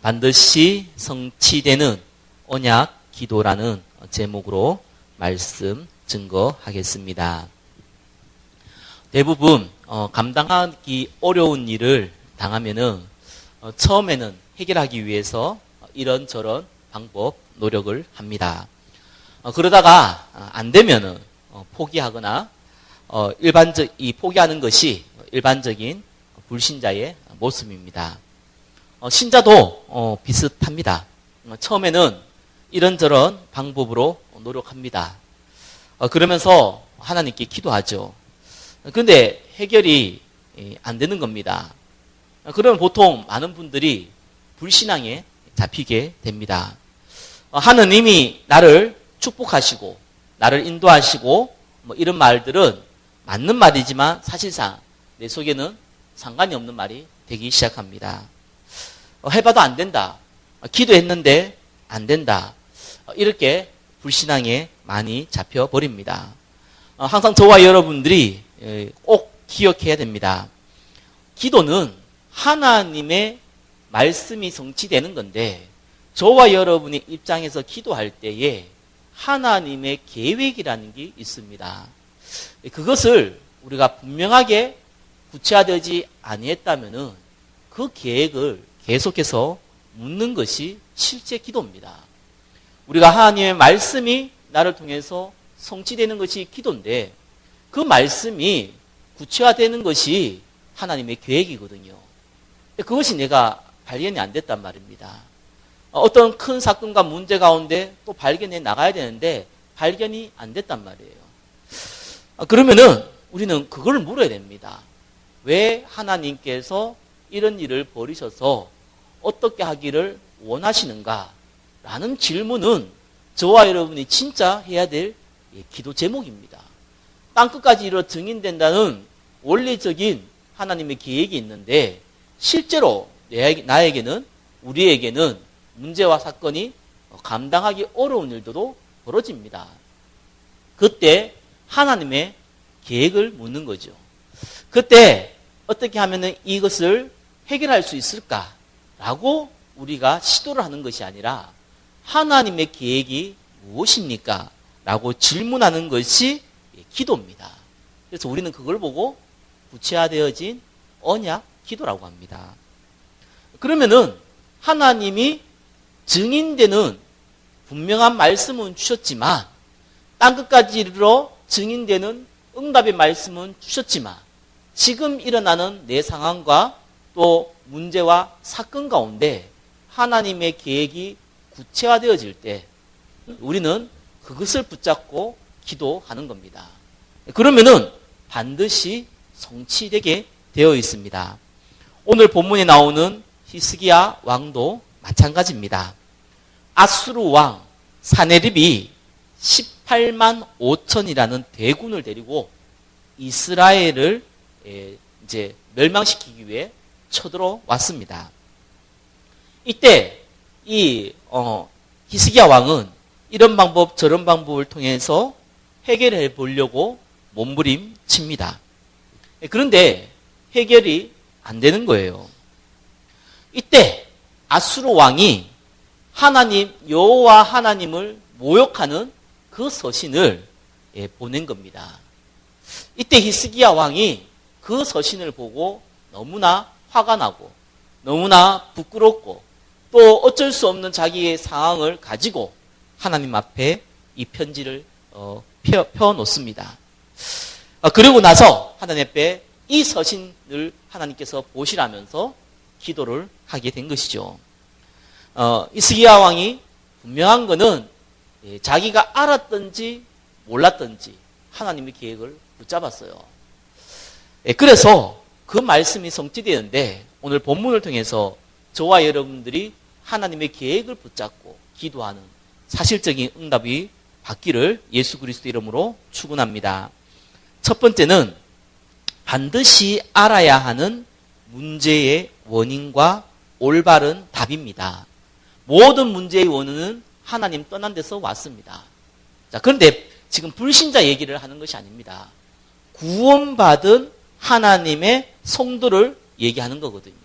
반드시 성취되는 언약 기도라는 제목으로 말씀 증거하겠습니다. 대부분 감당하기 어려운 일을 당하면은 처음에는 해결하기 위해서 이런저런 방법, 노력을 합니다. 그러다가 안 되면은 포기하거나 포기하는 것이 일반적인 불신자의 모습입니다. 신자도 비슷합니다. 처음에는 이런저런 방법으로 노력합니다. 그러면서 하나님께 기도하죠. 그런데 해결이 안 되는 겁니다. 그러면 보통 많은 분들이 불신앙에 잡히게 됩니다. 하느님이 나를 축복하시고 나를 인도하시고 이런 말들은 맞는 말이지만 사실상 내 속에는 상관이 없는 말이 되기 시작합니다. 해봐도 안 된다. 기도했는데 안 된다. 이렇게 불신앙에 많이 잡혀버립니다. 항상 저와 여러분들이 꼭 기억해야 됩니다. 기도는 하나님의 말씀이 성취되는 건데 저와 여러분의 입장에서 기도할 때에 하나님의 계획이라는 게 있습니다. 그것을 우리가 분명하게 구체화되지 아니했다면은 그 계획을 계속해서 묻는 것이 실제 기도입니다. 우리가 하나님의 말씀이 나를 통해서 성취되는 것이 기도인데 그 말씀이 구체화되는 것이 하나님의 계획이거든요. 그것이 내가 발견이 안 됐단 말입니다. 어떤 큰 사건과 문제 가운데 또 발견해 나가야 되는데 발견이 안 됐단 말이에요. 그러면은 우리는 그걸 물어야 됩니다. 왜 하나님께서 이런 일을 벌이셔서 어떻게 하기를 원하시는가? 라는 질문은 저와 여러분이 진짜 해야 될 기도 제목입니다. 땅끝까지 이르러 증인된다는 원리적인 하나님의 계획이 있는데 실제로 나에게는 우리에게는 문제와 사건이 감당하기 어려운 일도 벌어집니다. 그때 하나님의 계획을 묻는 거죠. 그때 어떻게 하면 이것을 해결할 수 있을까라고 우리가 시도를 하는 것이 아니라 하나님의 계획이 무엇입니까? 라고 질문하는 것이 기도입니다. 그래서 우리는 그걸 보고 구체화되어진 언약 기도라고 합니다. 그러면은 하나님이 증인되는 분명한 말씀은 주셨지만 땅끝까지 이르러 증인되는 응답의 말씀은 주셨지만 지금 일어나는 내 상황과 또 문제와 사건 가운데 하나님의 계획이 구체화되어질 때 우리는 그것을 붙잡고 기도하는 겁니다. 그러면은 반드시 성취되게 되어 있습니다. 오늘 본문에 나오는 히스기야 왕도 마찬가지입니다. 아수르 왕 사네립이 18만 5천이라는 대군을 데리고 이스라엘을 이제 멸망시키기 위해 쳐들어왔습니다. 이때 이 히스기야 왕은 이런 방법 저런 방법을 통해서 해결해 보려고 몸부림칩니다. 그런데 해결이 안 되는 거예요. 이때 아수르 왕이 하나님 여호와 하나님을 모욕하는 그 서신을 보낸 겁니다. 이때 히스기야 왕이 그 서신을 보고 너무나 화가 나고 너무나 부끄럽고 또 어쩔 수 없는 자기의 상황을 가지고 하나님 앞에 이 편지를 펴놓습니다. 그리고 나서 하나님 앞에 이 서신을 하나님께서 보시라면서 기도를 하게 된 것이죠. 히스기야 왕이 분명한 것은 자기가 알았든지 몰랐든지 하나님의 계획을 붙잡았어요. 그래서 그 말씀이 성취되는데 오늘 본문을 통해서 저와 여러분들이 하나님의 계획을 붙잡고 기도하는 사실적인 응답이 받기를 예수 그리스도 이름으로 축원합니다. 첫 번째는 반드시 알아야 하는 문제의 원인과 올바른 답입니다. 모든 문제의 원인은 하나님 떠난 데서 왔습니다. 자, 그런데 지금 불신자 얘기를 하는 것이 아닙니다. 구원받은 하나님의 성도를 얘기하는 거거든요.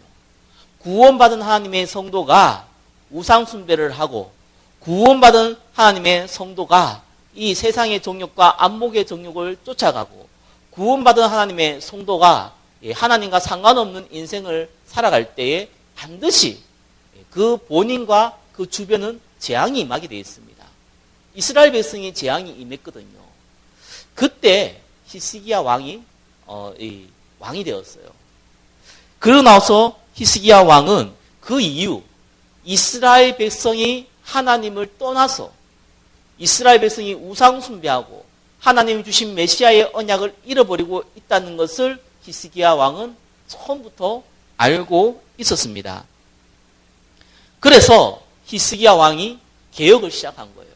구원받은 하나님의 성도가 우상 숭배를 하고 구원받은 하나님의 성도가 이 세상의 정욕과 안목의 정욕을 쫓아가고 구원받은 하나님의 성도가 하나님과 상관없는 인생을 살아갈 때에 반드시 그 본인과 그 주변은 재앙이 임하게 되어 있습니다. 이스라엘 백성이 재앙이 임했거든요. 그때 히스기야 왕이 왕이 되었어요. 그러고 나서 히스기야 왕은 그 이후 이스라엘 백성이 하나님을 떠나서 이스라엘 백성이 우상 숭배하고 하나님이 주신 메시아의 언약을 잃어버리고 있다는 것을 히스기야 왕은 처음부터 알고 있었습니다. 그래서 히스기야 왕이 개혁을 시작한 거예요.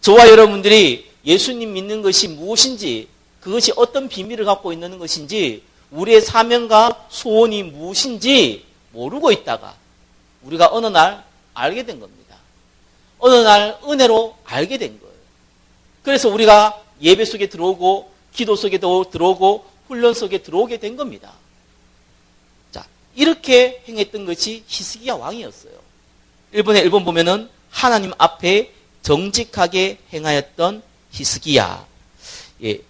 저와 여러분들이 예수님 믿는 것이 무엇인지, 그것이 어떤 비밀을 갖고 있는 것인지, 우리의 사명과 소원이 무엇인지 모르고 있다가 우리가 어느 날 알게 된 겁니다. 어느 날 은혜로 알게 된 거예요. 그래서 우리가 예배 속에 들어오고 기도 속에 들어오고 훈련 속에 들어오게 된 겁니다. 자, 이렇게 행했던 것이 히스기야 왕이었어요. 일본의 일본 보면은 하나님 앞에 정직하게 행하였던 히스기야. 예.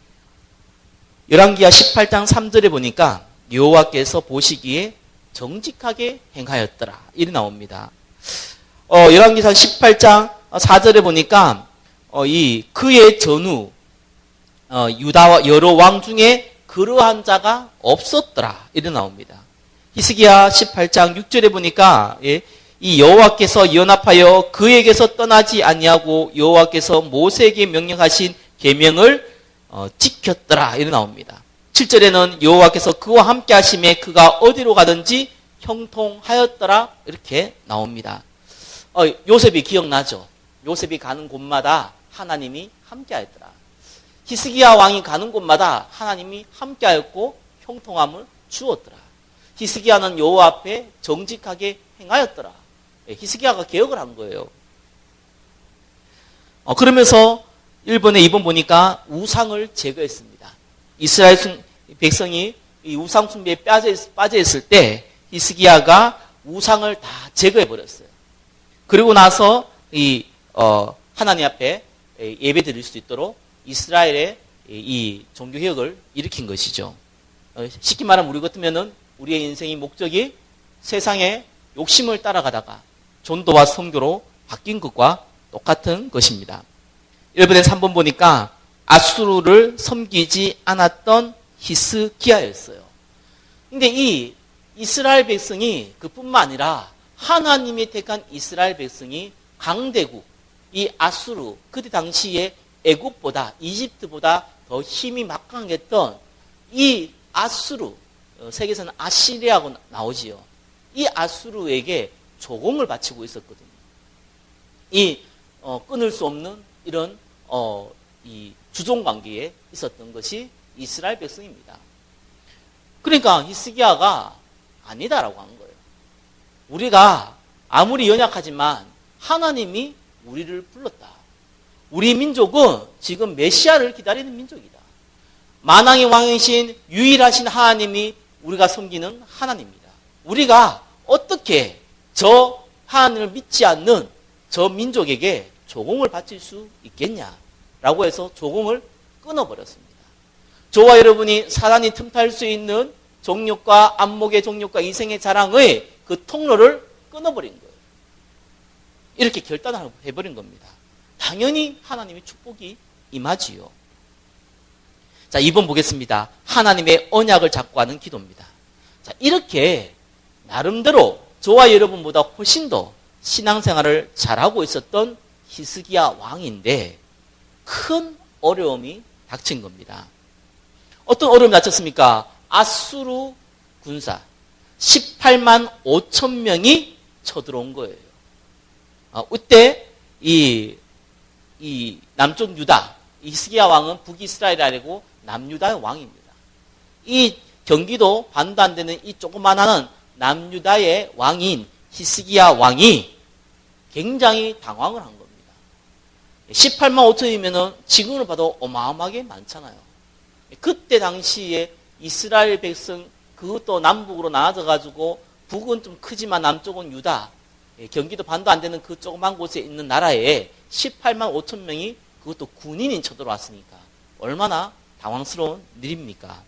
열왕기하 18장 3절에 보니까 여호와께서 보시기에 정직하게 행하였더라. 이리 나옵니다. 열왕기상 18장 4절에 보니까 그의 전후 유다와 여러 왕 중에 그러한 자가 없었더라. 이리 나옵니다. 히스기야 18장 6절에 보니까 이 여호와께서 연합하여 그에게서 떠나지 아니하고 여호와께서 모세에게 명령하신 계명을 지켰더라. 이리 나옵니다. 7절에는 여호와께서 그와 함께 하심에 그가 어디로 가든지 형통하였더라. 이렇게 나옵니다. 요셉이 기억나죠? 요셉이 가는 곳마다 하나님이 함께 하였더라. 히스기야 왕이 가는 곳마다 하나님이 함께 하였고 형통함을 주었더라. 히스기야는 여호와 앞에 정직하게 행하였더라. 히스기야가 개혁을 한 거예요. 그러면서 일본에 이번 보니까 우상을 제거했습니다. 이스라엘 백성이 이 우상 숭배에 빠져 있을 때 히스기야가 우상을 다 제거해 버렸어요. 그리고 나서 하나님 앞에 예배 드릴 수 있도록 이스라엘의 이 종교 개혁을 일으킨 것이죠. 쉽게 말하면 우리 같으면은 우리의 인생의 목적이 세상의 욕심을 따라가다가 전도와 선교로 바뀐 것과 똑같은 것입니다. 1번에 3번 보니까 아수르를 섬기지 않았던 히스기야였어요. 근데 이 이스라엘 백성이 그뿐만 아니라 하나님이 택한 이스라엘 백성이 강대국, 이 아수르, 그때 당시에 애굽보다, 이집트보다 더 힘이 막강했던 이 아수르, 세계에서는 아시리아고 나오지요. 이 아수르에게 조공을 바치고 있었거든요. 이 끊을 수 없는 이런 이 주종 관계에 있었던 것이 이스라엘 백성입니다. 그러니까 히스기야가 아니다라고 한 거예요. 우리가 아무리 연약하지만 하나님이 우리를 불렀다. 우리 민족은 지금 메시아를 기다리는 민족이다. 만왕의 왕이신 유일하신 하나님이 우리가 섬기는 하나님입니다. 우리가 어떻게 저 하나님을 믿지 않는 저 민족에게 조공을 바칠 수 있겠냐라고 해서 조공을 끊어버렸습니다. 저와 여러분이 사단이 틈탈 수 있는 정욕과 안목의 정욕과 이생의 자랑의 그 통로를 끊어버린 거예요. 이렇게 결단을 해버린 겁니다. 당연히 하나님의 축복이 임하지요. 자, 2번 보겠습니다. 하나님의 언약을 잡고 하는 기도입니다. 자, 이렇게 나름대로 저와 여러분보다 훨씬 더 신앙생활을 잘하고 있었던 히스기야 왕인데 큰 어려움이 닥친 겁니다. 어떤 어려움이 닥쳤습니까? 아수르 군사 18만 5천 명이 쳐들어온 거예요. 이때 이 남쪽 유다, 히스기야 왕은 북이스라엘이 아니고 남유다의 왕입니다. 이 경기도 반도 안 되는 이 조그만한 남유다의 왕인 히스기야 왕이 굉장히 당황을 한 겁니다. 18만 5천이면은 지금으로 봐도 어마어마하게 많잖아요. 그때 당시에 이스라엘 백성 그것도 남북으로 나눠져 가지고 북은 좀 크지만 남쪽은 유다. 경기도 반도 안 되는 그 조그만 곳에 있는 나라에 18만 5천 명이 그것도 군인이 쳐들어왔으니까 얼마나 당황스러운 일입니까?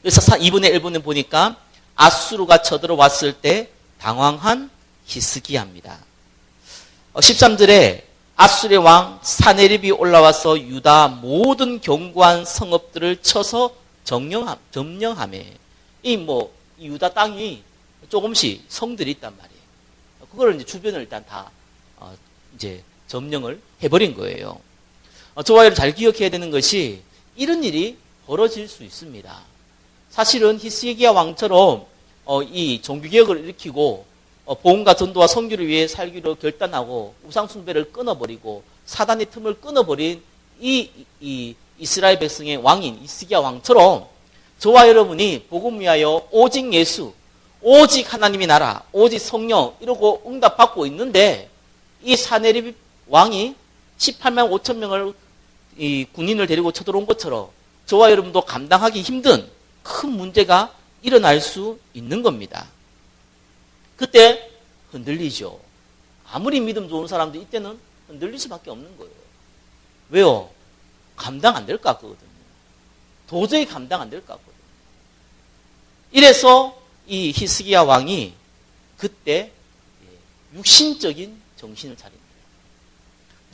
그래서 2분의 1분에 보니까 아수르가 쳐들어왔을 때 당황한 히스기야입니다. 13절에 아수르의 왕 사네립이 올라와서 유다 모든 견고한 성읍들을 쳐서 점령하매 이 유다 땅이 조금씩 성들이 있단 말이에요. 그걸 이제 주변을 일단 다 이제 점령을 해버린 거예요. 저와 여러분 잘 기억해야 되는 것이 이런 일이 벌어질 수 있습니다. 사실은 히스기야 왕처럼 이 종교개혁을 일으키고 보험과 전도와 선교를 위해 살기로 결단하고 우상 숭배를 끊어버리고 사단의 틈을 끊어버린 이 이스라엘 백성의 왕인 히스기야 왕처럼 저와 여러분이 복음 위하여 오직 예수, 오직 하나님의 나라, 오직 성령 이러고 응답받고 있는데 이 사네립 왕이 18만 5천 명을 이 군인을 데리고 쳐들어온 것처럼 저와 여러분도 감당하기 힘든 큰 문제가 일어날 수 있는 겁니다. 그때 흔들리죠. 아무리 믿음 좋은 사람도 이때는 흔들릴 수밖에 없는 거예요. 왜요? 감당 안 될 것 같거든요. 도저히 감당 안 될 것 같거든요. 이래서 이 히스기야 왕이 그때 육신적인 정신을 차립니다.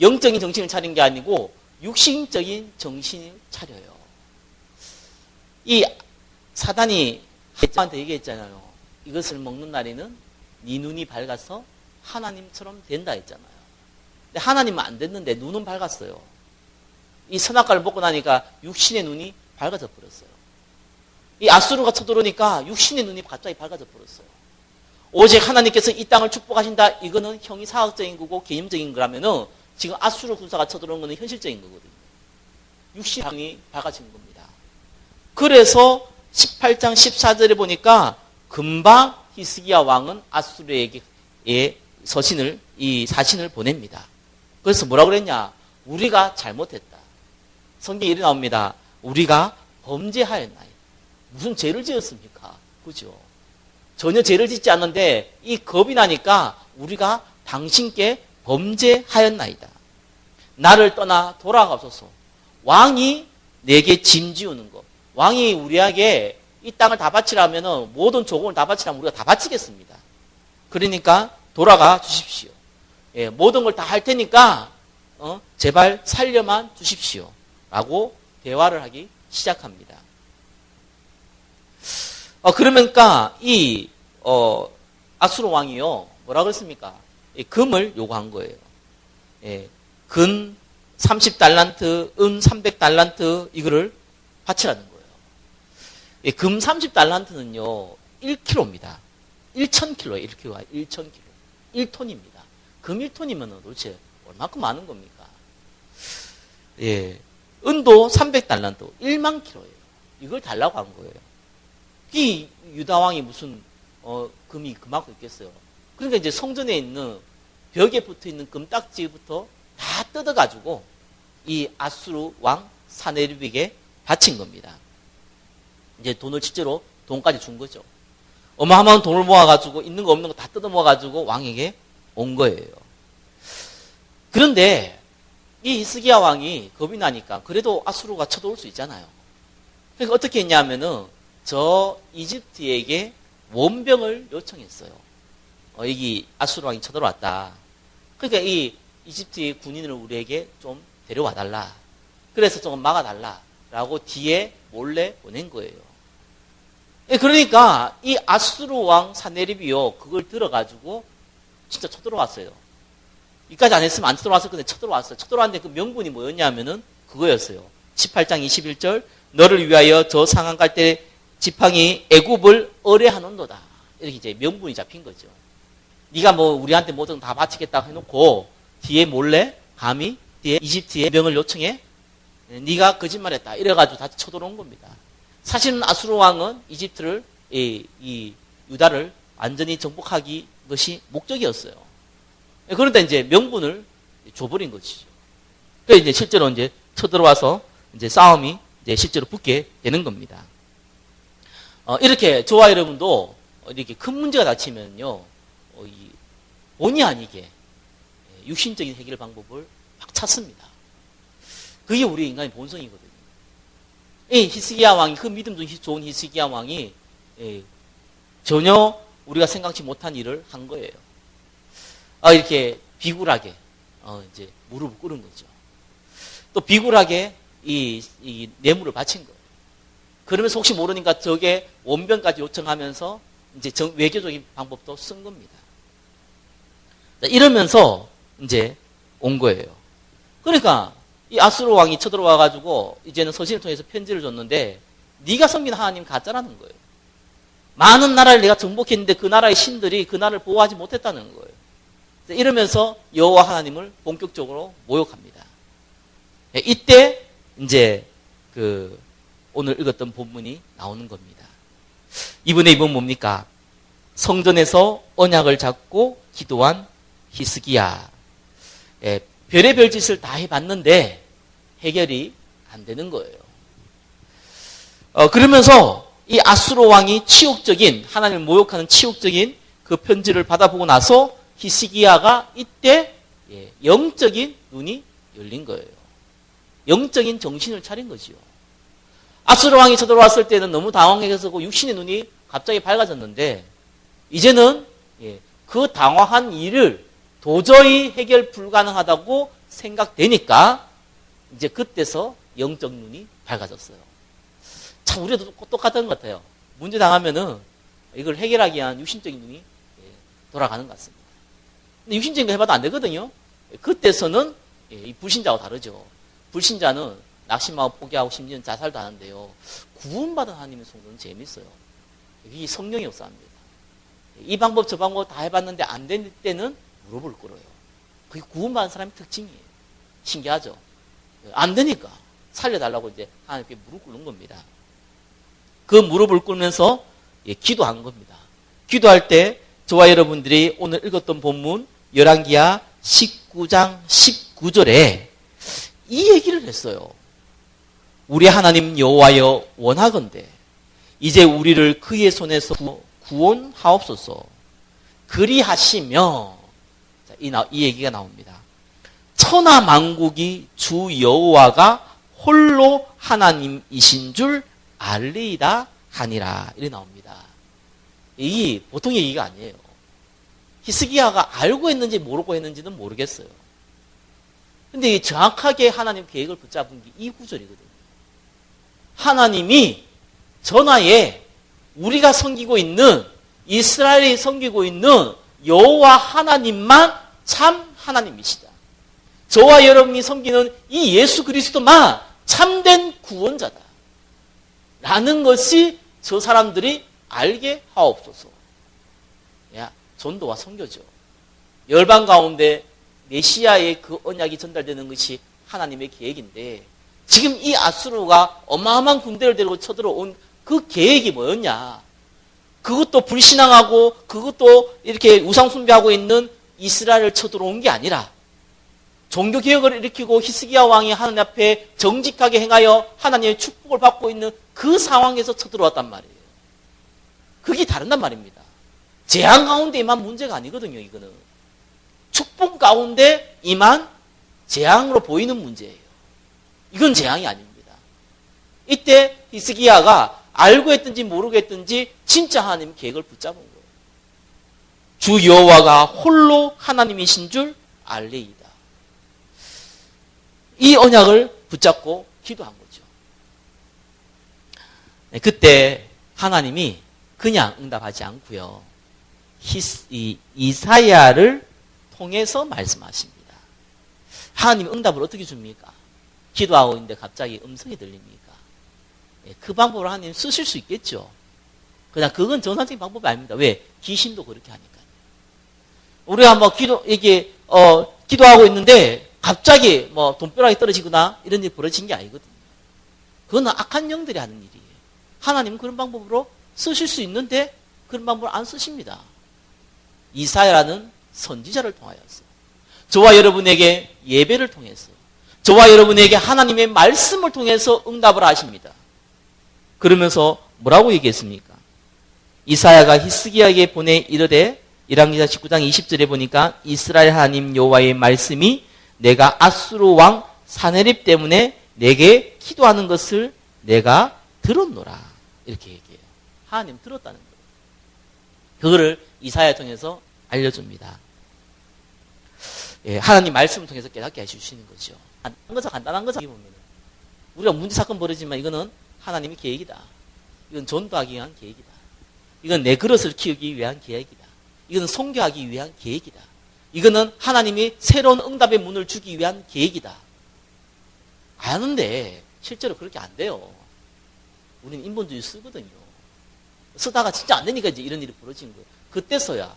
영적인 정신을 차린 게 아니고 육신적인 정신을 차려요. 이 사단이 저한테 얘기했잖아요. 이것을 먹는 날에는 네 눈이 밝아서 하나님처럼 된다 했잖아요. 근데 하나님은 안 됐는데 눈은 밝았어요. 이 선악과를 먹고 나니까 육신의 눈이 밝아져 버렸어요. 이 아수르가 쳐들어오니까 육신의 눈이 갑자기 밝아져 버렸어요. 오직 하나님께서 이 땅을 축복하신다. 이거는 형이사학적인 거고 개념적인 거라면은 지금 아수르 군사가 쳐들어온 거는 현실적인 거거든요. 육신의 눈이 밝아진 겁니다. 그래서 18장 14절에 보니까 금방 히스기야 왕은 아수르에게 서신을 이 사신을 보냅니다. 그래서 뭐라고 그랬냐? 우리가 잘못했다. 성경에 이렇게 나옵니다. 우리가 범죄하였나이다. 무슨 죄를 지었습니까? 그죠? 전혀 죄를 짓지 않는데 이 겁이 나니까 우리가 당신께 범죄하였나이다. 나를 떠나 돌아가소서. 왕이 내게 짐지우는 것. 왕이 우리에게 이 땅을 다 바치라면은 모든 조공을 다 바치라면 우리가 다 바치겠습니다. 그러니까 돌아가 주십시오. 예, 모든 걸 다 할 테니까 제발 살려만 주십시오. 라고 대화를 하기 시작합니다. 그러니까 이 아수르 왕이요 뭐라 그랬습니까? 금을 요구한 거예요. 예, 근 30달란트, 은 300달란트 이거를 바치라는 거예요. 예, 금 30달란트는요 1kg입니다. 1000kg예요. 1kg가 1000kg. 1톤입니다. 금 1톤이면 도대체 얼마큼 많은 겁니까? 예, 은도 300달란트, 1만 kg예요. 이걸 달라고 한 거예요. 이 유다왕이 무슨 금이 그만큼 있겠어요. 그러니까 이제 성전에 있는 벽에 붙어있는 금딱지부터 다 뜯어가지고 이 아수르 왕 사네립에게 바친 겁니다. 이제 돈을 실제로 돈까지 준 거죠. 어마어마한 돈을 모아가지고 있는 거 없는 거 다 뜯어 모아가지고 왕에게 온 거예요. 그런데 이 히스기야 왕이 겁이 나니까 그래도 아수르가 쳐들어올 수 있잖아요. 그러니까 어떻게 했냐면은 저 이집트에게 원병을 요청했어요. 여기 아수르 왕이 쳐들어왔다. 그러니까 이 이집트의 군인을 우리에게 좀 데려와 달라. 그래서 조금 막아달라. 라고 뒤에 몰래 보낸 거예요. 그러니까 이 아수르 왕 사네립이요 그걸 들어가지고 진짜 쳐들어왔어요. 이까지 안 했으면 안 쳐들어왔을 건데 쳐들어왔어요. 쳐들어왔는데 그 명분이 뭐였냐면은 그거였어요. 18장 21절 너를 위하여 저 상한 갈 때 지팡이 애굽을 의뢰하는도다. 이렇게 이제 명분이 잡힌 거죠. 네가 뭐 우리한테 뭐든 다 바치겠다고 해놓고 뒤에 몰래 감히 뒤에 이집트의 명을 요청해 네가 거짓말했다. 이래가지고 다시 쳐들어온 겁니다. 사실은 아수르 왕은 이집트를 이 유다를 완전히 정복하기 것이 목적이었어요. 그런데 이제 명분을 줘버린 것이죠. 그래서 이제 실제로 이제 쳐들어와서 이제 싸움이 이제 실제로 붙게 되는 겁니다. 이렇게 저와 여러분도 이렇게 큰 문제가 닥치면요, 본의 아니게 육신적인 해결 방법을 막 찾습니다. 그게 우리 인간의 본성이거든요. 히스기야 왕이, 그 믿음 좋은 히스기야 왕이 전혀 우리가 생각지 못한 일을 한 거예요. 이렇게 비굴하게 이제 무릎을 꿇은 거죠. 또 비굴하게 이 뇌물을 바친 거예요. 그러면서 혹시 모르니까 저게 원변까지 요청하면서 이제 외교적인 방법도 쓴 겁니다. 이러면서 이제 온 거예요. 그러니까 이 아수르 왕이 쳐들어와 가지고 이제는 서신을 통해서 편지를 줬는데 네가 섬긴 하나님 가짜라는 거예요. 많은 나라를 내가 정복했는데 그 나라의 신들이 그 나라를 보호하지 못했다는 거예요. 이러면서 여호와 하나님을 본격적으로 모욕합니다. 이때 이제 오늘 읽었던 본문이 나오는 겁니다. 이번에 이번 뭡니까? 성전에서 언약을 잡고 기도한 히스기야. 별의별 짓을 다 해봤는데 해결이 안 되는 거예요. 그러면서 이 아수르 왕이 치욕적인, 하나님을 모욕하는 치욕적인 그 편지를 받아보고 나서 히스기야가 이때 영적인 눈이 열린 거예요. 영적인 정신을 차린 거지요. 아수르 왕이 쳐들어왔을 때는 너무 당황해서 육신의 눈이 갑자기 밝아졌는데 이제는 그 당황한 일을 도저히 해결 불가능하다고 생각되니까 이제 그때서 영적 눈이 밝아졌어요. 참 우리도 똑같은 것 같아요. 문제 당하면은 이걸 해결하기 위한 육신적인 눈이 돌아가는 것 같습니다. 근데 육신적인 거 해봐도 안 되거든요. 그때서는 이 불신자와 다르죠. 불신자는 낙심하고 포기하고 심지어는 자살도 하는데요. 구원받은 하나님의 성도는 재밌어요. 이 성령의 역사입니다. 이 방법 저 방법 다 해봤는데 안 될 때는 무릎을 꿇어요. 그게 구원받은 사람의 특징이에요. 신기하죠? 안 되니까 살려달라고 이제 하나님께 무릎 꿇는 겁니다. 그 무릎을 꿇으면서 기도한 겁니다. 기도할 때 저와 여러분들이 오늘 읽었던 본문 열왕기하 19장 19절에 이 얘기를 했어요. 우리 하나님 여호와여 원하건대 이제 우리를 그의 손에서 구원하옵소서. 그리하시며 이 얘기가 나옵니다. 천하 만국이 주 여호와가 홀로 하나님이신 줄 알리이다 하니라. 이렇게 나옵니다. 이게 보통 얘기가 아니에요. 히스기야가 알고 했는지 모르고 했는지는 모르겠어요. 근데 정확하게 하나님 계획을 붙잡은 게 이 구절이거든요. 하나님이 전하에 우리가 섬기고 있는 이스라엘이 섬기고 있는 여호와 하나님만 참 하나님이시다. 저와 여러분이 섬기는 이 예수 그리스도만 참된 구원자다. 라는 것이 저 사람들이 알게 하옵소서. 야, 전도와 선교죠. 열방 가운데 메시아의 그 언약이 전달되는 것이 하나님의 계획인데 지금 이 아수르가 어마어마한 군대를 데리고 쳐들어온 그 계획이 뭐였냐? 그것도 불신앙하고 그것도 이렇게 우상 숭배하고 있는 이스라엘을 쳐들어온 게 아니라 종교개혁을 일으키고 히스기야 왕이 하나님 앞에 정직하게 행하여 하나님의 축복을 받고 있는 그 상황에서 쳐들어왔단 말이에요. 그게 다른단 말입니다. 재앙 가운데 임한 문제가 아니거든요. 이거는 축복 가운데 임한 재앙으로 보이는 문제예요. 이건 재앙이 아닙니다. 이때 히스기야가 알고 했든지 모르고 했든지 진짜 하나님 계획을 붙잡은 거예요. 주 여호와가 홀로 하나님이신 줄 알리이다. 이 언약을 붙잡고 기도한 거죠. 그때 하나님이 그냥 응답하지 않고요. 이사야를 통해서 말씀하십니다. 하나님이 응답을 어떻게 줍니까? 기도하고 있는데 갑자기 음성이 들립니까? 그 방법을 하나님 쓰실 수 있겠죠. 그냥 그건 정상적인 방법이 아닙니다. 왜? 귀신도 그렇게 하니까요. 우리가 뭐 기도하고 있는데 갑자기 뭐 돈벼락이 떨어지거나 이런 일이 벌어진 게 아니거든요. 그건 악한 영들이 하는 일이에요. 하나님은 그런 방법으로 쓰실 수 있는데 그런 방법을 안 쓰십니다. 이사야라는 선지자를 통하여서 저와 여러분에게 예배를 통해서 저와 여러분에게 하나님의 말씀을 통해서 응답을 하십니다. 그러면서 뭐라고 얘기했습니까? 이사야가 히스기야에게 보내 이르되 열왕기상 19장 20절에 보니까 이스라엘 하나님 여호와의 말씀이 내가 아수르 왕 사네립 때문에 내게 기도하는 것을 내가 들었노라. 이렇게 얘기해요. 하나님 들었다는 거예요. 그거를 이사야 통해서 알려줍니다. 예, 하나님 말씀을 통해서 깨닫게 해주시는 거죠. 간단한 거죠. 우리가 문제 사건 벌어지만 이거는 하나님의 계획이다. 이건 전도하기 위한 계획이다. 이건 내 그릇을 키우기 위한 계획이다. 이건 선교하기 위한 계획이다. 이거는 하나님이 새로운 응답의 문을 주기 위한 계획이다. 아는데 실제로 그렇게 안 돼요. 우리는 인본주의 쓰거든요. 쓰다가 진짜 안 되니까 이제 이런 일이 벌어진 거예요. 그때서야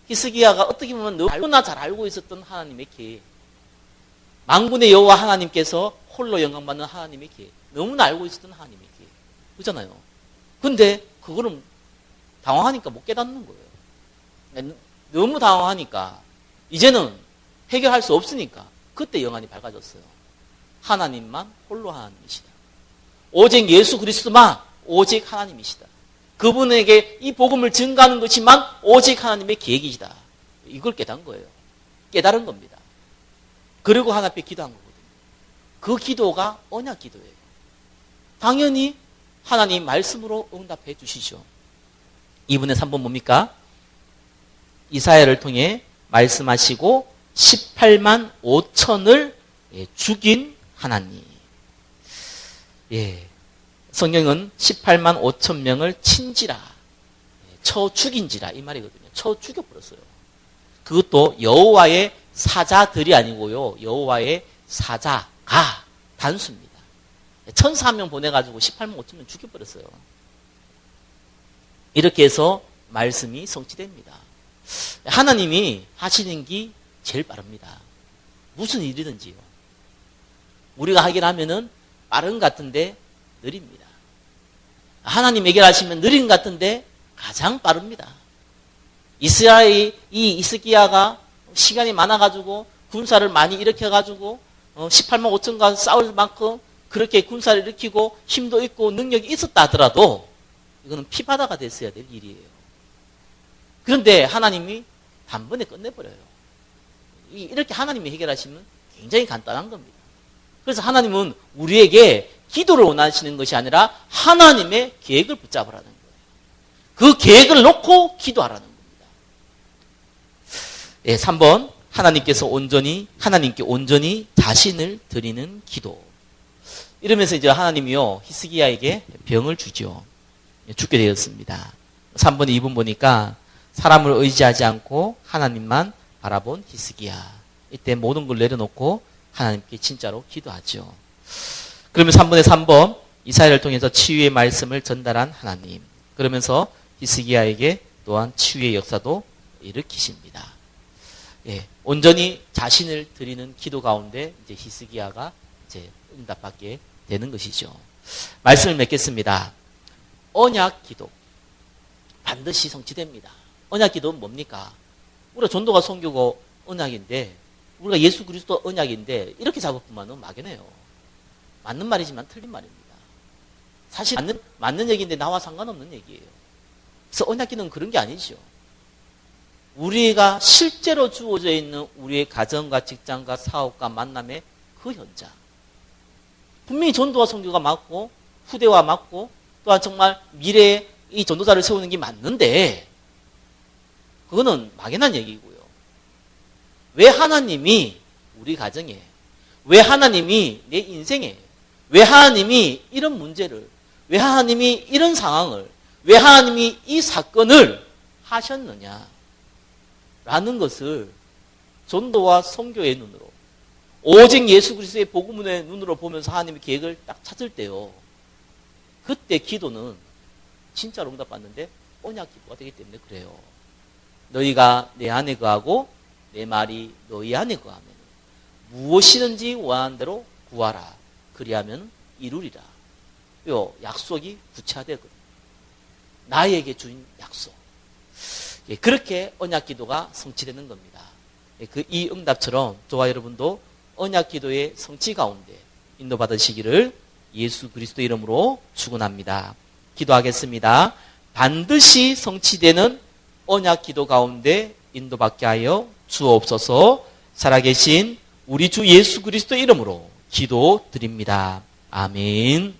히스기야가 어떻게 보면 너무나 잘 알고 있었던 하나님의 계획, 만군의 여호와 하나님께서 홀로 영광받는 하나님의 계획, 너무나 알고 있었던 하나님의 계획, 그렇잖아요. 근데 그거는 당황하니까 못 깨닫는 거예요. 너무 당황하니까 이제는 해결할 수 없으니까 그때 영안이 밝아졌어요. 하나님만 홀로 하나님이시다. 오직 예수 그리스도만 오직 하나님이시다. 그분에게 이 복음을 증가하는 것이만 오직 하나님의 계획이시다. 이걸 깨달은 거예요. 깨달은 겁니다. 그리고 하나님 앞에 기도한 거거든요. 그 기도가 언약 기도예요. 당연히 하나님 말씀으로 응답해 주시죠. 2분의 3번 뭡니까? 이사야를 통해 말씀하시고 18만 5천을 죽인 하나님. 예. 성경은 18만 5천 명을 친지라, 쳐 죽인지라 이 말이거든요. 쳐 죽여버렸어요. 그것도 여호와의 사자들이 아니고요. 여호와의 사자가 단수입니다. 천사 한 명 보내가지고 18만 5천 명 죽여버렸어요. 이렇게 해서 말씀이 성취됩니다. 하나님이 하시는 게 제일 빠릅니다. 무슨 일이든지요. 우리가 하긴 하면은 빠른 것 같은데 느립니다. 하나님 해결하시면 느린 것 같은데 가장 빠릅니다. 이스라엘이 이 히스기야가 시간이 많아가지고 군사를 많이 일으켜가지고 18만 5천과 싸울 만큼 그렇게 군사를 일으키고 힘도 있고 능력이 있었다 하더라도 이거는 피바다가 됐어야 될 일이에요. 그런데 하나님이 단번에 끝내버려요. 이렇게 하나님이 해결하시면 굉장히 간단한 겁니다. 그래서 하나님은 우리에게 기도를 원하시는 것이 아니라 하나님의 계획을 붙잡으라는 거예요. 그 계획을 놓고 기도하라는 겁니다. 예, 3번 하나님께 온전히 자신을 드리는 기도. 이러면서 이제 하나님이요 히스기야에게 병을 주죠. 죽게 되었습니다. 3번 2번 보니까 사람을 의지하지 않고 하나님만 바라본 히스기야. 이때 모든 걸 내려놓고 하나님께 진짜로 기도하죠. 그러면 3번의 3번 이사야를 통해서 치유의 말씀을 전달한 하나님. 그러면서 히스기야에게 또한 치유의 역사도 일으키십니다. 예, 온전히 자신을 드리는 기도 가운데 이제 히스기야가 이제 응답받게 되는 것이죠. 말씀을 맺겠습니다. 언약 기도 반드시 성취됩니다. 언약 기도는 뭡니까? 우리가 전도가 선교고 언약인데 우리가 예수 그리스도 언약인데 이렇게 잡아보면 막연해요. 맞는 말이지만 틀린 말입니다. 사실 맞는 얘기인데 나와 상관없는 얘기예요. 그래서 언약 기도는 그런 게 아니죠. 우리가 실제로 주어져 있는 우리의 가정과 직장과 사업과 만남의 그 현장. 분명히 전도와 선교가 맞고 후대와 맞고 또한 정말 미래에 이 전도자를 세우는 게 맞는데 그거는 막연한 얘기고요. 왜 하나님이 우리 가정에, 왜 하나님이 내 인생에, 왜 하나님이 이런 문제를, 왜 하나님이 이런 상황을, 왜 하나님이 이 사건을 하셨느냐 라는 것을 전도와 선교의 눈으로 오직 예수 그리스도의 복음의 눈으로 보면서 하나님의 계획을 딱 찾을 때요. 그때 기도는 진짜로 응답받는데 언약 기도가 되기 때문에 그래요. 너희가 내 안에 거하고 내 말이 너희 안에 거하면 무엇이든지 원하는 대로 구하라. 그리하면 이루리라. 요 약속이 구체화되거든요. 나에게 주인 약속. 예, 그렇게 언약 기도가 성취되는 겁니다. 예, 이 응답처럼 저와 여러분도 언약 기도의 성취 가운데 인도받으시기를 예수 그리스도 이름으로 축원합니다. 기도하겠습니다. 반드시 성취되는 언약 기도 가운데 인도받게 하여 주옵소서. 살아계신 우리 주 예수 그리스도 이름으로 기도드립니다. 아멘.